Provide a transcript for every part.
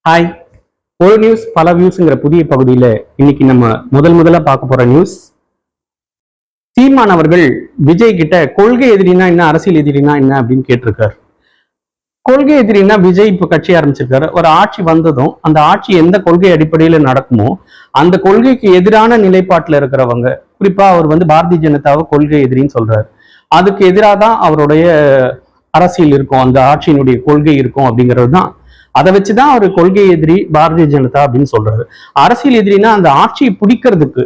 Hi, ஒரு news பல வியூஸ்ங்கிற புதிய பகுதியில் இன்னைக்கு நம்ம முதல்ல பார்க்க போற நியூஸ். சீமான் அவர்கள் விஜய் கிட்ட கொள்கை எதிரினா என்ன, அரசியல் எதிரினா என்ன அப்படின்னு கேட்டிருக்காரு. கொள்கை எதிரினா விஜய் இப்ப கட்சி ஆரம்பிச்சிருக்காரு. ஒரு ஆட்சி வந்ததும் அந்த ஆட்சி எந்த கொள்கை அடிப்படையில நடக்குமோ அந்த கொள்கைக்கு எதிரான நிலைப்பாட்டில் இருக்கிறவங்க, குறிப்பா அவர் பாரதிய ஜனதாவை கொள்கை எதிரின்னு சொல்றாரு. அதுக்கு எதிராக தான் அவருடைய அரசியல் இருக்கும், அந்த ஆட்சியினுடைய கொள்கை இருக்கும் அப்படிங்கிறது தான். அதை வச்சுதான் அவர் கொள்கை எதிரி பாரதிய ஜனதா அப்படின்னு சொல்றாரு. அரசியல் எதிரினா அந்த ஆட்சியை பிடிக்கிறதுக்கு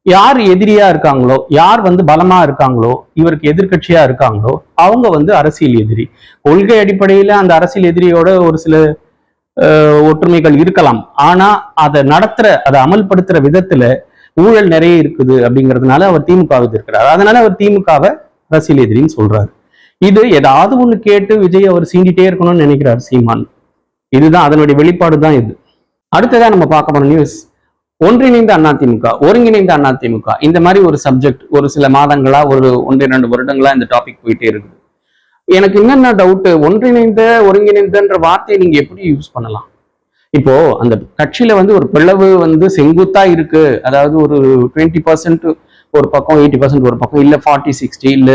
யார் எதிரியா இருக்காங்களோ, யார் பலமா இருக்காங்களோ, இவருக்கு எதிர்கட்சியா இருக்காங்களோ அவங்க அரசியல் எதிரி. கொள்கை அடிப்படையில அந்த அரசியல் எதிரியோட ஒரு சில ஒற்றுமைகள் இருக்கலாம். ஆனா அதை அதை அமல்படுத்துற விதத்துல ஊழல் நிறைய இருக்குது அப்படிங்கிறதுனால அவர் திமுக எதிர்க்கிறார். அதனால அவர் திமுகவை அரசியல் எதிரின்னு சொல்றாரு. இது ஏதாவது ஒண்ணு கேட்டு விஜய் அவர் சீண்டிட்டே இருக்கணும்னு நினைக்கிறார் சீமான். இதுதான் அதனுடைய வெளிப்பாடு தான் இது. அடுத்ததான் நம்ம பார்க்க போற நியூஸ், ஒன்றிணைந்த அதிமுக, ஒருங்கிணைந்த அதிமுக. இந்த மாதிரி ஒரு சப்ஜெக்ட் ஒரு சில மாதங்களா, ஒரு 1-2 வருடங்களா இந்த டாபிக் போயிட்டே இருக்குது. எனக்கு என்னென்ன டவுட், ஒன்றிணைந்த ஒருங்கிணைந்தன்ற வார்த்தையை நீங்க எப்படி யூஸ் பண்ணலாம்? இப்போ அந்த கட்சியில ஒரு பிளவு செங்குத்தா இருக்கு, அதாவது ஒரு 20% ஒரு பக்கம், 80% ஒரு பக்கம், இல்ல 40-60, இல்ல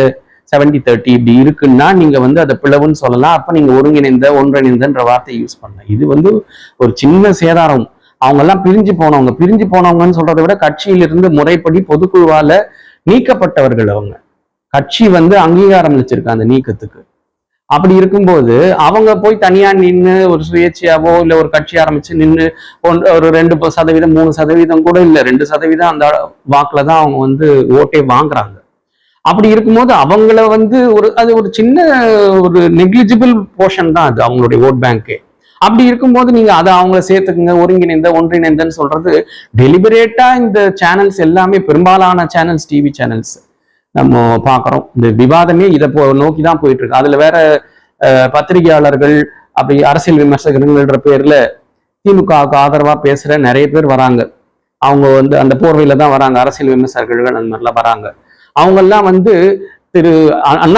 70-30 இப்படி இருக்குன்னா நீங்க அதை பிளவுன்னு சொல்லலாம். அப்ப நீங்க ஒருங்கிணைந்த ஒன்றிணைந்தன்ற வார்த்தையை யூஸ் பண்ணலாம். இது ஒரு சின்ன சேதாரம். அவங்க எல்லாம் பிரிஞ்சு போனவங்கன்னு சொல்றதை விட கட்சியிலிருந்து முறைப்படி பொதுக்குழுவால நீக்கப்பட்டவர்கள். அவங்க கட்சி அங்கீகாரம் அளிச்சிருக்கு அந்த நீக்கத்துக்கு. அப்படி இருக்கும்போது அவங்க போய் தனியா நின்று ஒரு சுயேட்சையாவோ இல்ல ஒரு கட்சி ஆரம்பிச்சு நின்று ஒரு 2%, 3% கூட இல்ல, 2% அந்த வாக்குல தான் அவங்க ஓட்டே வாங்குறாங்க. அப்படி இருக்கும்போது அவங்கள அது ஒரு சின்ன ஒரு நெக்லிஜிபிள் போர்ஷன் தான் அது அவங்களுடைய ஓட் பேங்கே. அப்படி இருக்கும்போது நீங்க அதை அவங்கள சேர்த்துக்குங்க, ஒருங்கிணைந்த ஒன்றிணைந்தன்னு சொல்றது டெலிபரேட்டா. இந்த சேனல்ஸ் எல்லாமே, பெரும்பாலான சேனல்ஸ், டிவி சேனல்ஸ் நம்ம பாக்குறோம், இந்த விவாதமே இதை நோக்கிதான் போயிட்டு இருக்கு. அதுல வேற பத்திரிகையாளர்கள், அப்படி அரசியல் விமர்சகர்கள்ன்ற பேர்ல திமுகவுக்கு ஆதரவா பேசுற நிறைய பேர் வராங்க. அவங்க அந்த போர்வையில தான் வராங்க, அரசியல் விமர்சகர்கள் அந்த மாதிரிலாம் வராங்க. அவங்கெல்லாம் திரு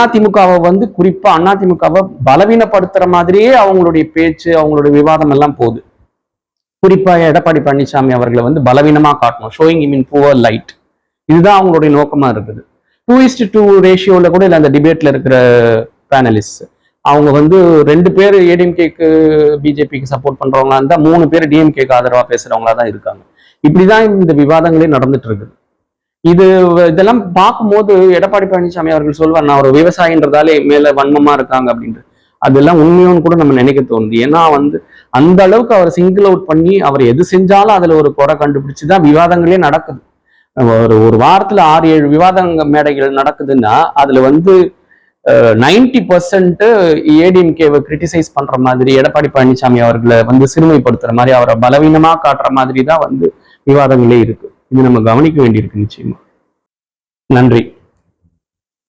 அதிமுகவை குறிப்பா அதிமுகவை பலவீனப்படுத்துற மாதிரியே அவங்களுடைய பேச்சு, அவங்களுடைய விவாதம் எல்லாம் போகுது. குறிப்பா எடப்பாடி பழனிசாமி அவர்களை பலவீனமா காட்டணும், ஷோயிங் இம் இன் புவர் லைட். இதுதான் அவங்களுடைய நோக்கமா இருக்குது. 2:2 ரேஷியோல கூட இல்லை அந்த டிபேட்ல இருக்கிற பேனலிஸ்ட். அவங்க 2 பேர் ஏடிஎம்கேக்கு பிஜேபிக்கு சப்போர்ட் பண்றவங்களா இருந்தா 3 பேர் டிஎம்கேக்கு ஆதரவா பேசுறவங்களா தான் இருக்காங்க. இப்படிதான் இந்த விவாதங்களே நடந்துட்டு இருக்குது. இதெல்லாம் பார்க்கும்போது எடப்பாடி பழனிசாமி அவர்கள் சொல்வார், நான் ஒரு விவசாயின்றதாலே மேல வன்மமா இருக்காங்க அப்படின்ட்டு. அதெல்லாம் உண்மையோன்னு கூட நம்ம நினைக்க தோணுது. ஏன்னா அந்த அளவுக்கு அவர் சிங்கிள் அவுட் பண்ணி அவர் எது செஞ்சாலும் அதுல ஒரு குறை கண்டுபிடிச்சுதான் விவாதங்களே நடக்குது. ஒரு வாரத்துல 6-7 விவாத மேடைகள் நடக்குதுன்னா அதுல 90% ஏடிஎம்கேவை கிரிட்டிசைஸ் பண்ற மாதிரி, எடப்பாடி பழனிசாமி அவர்களை சிறுமைப்படுத்துற மாதிரி, அவரை பலவீனமா காட்டுற மாதிரி தான் விவாதங்களே இருக்கு. இது நம்ம கவனிக்க வேண்டியிருக்கு நிச்சயமா. நன்றி.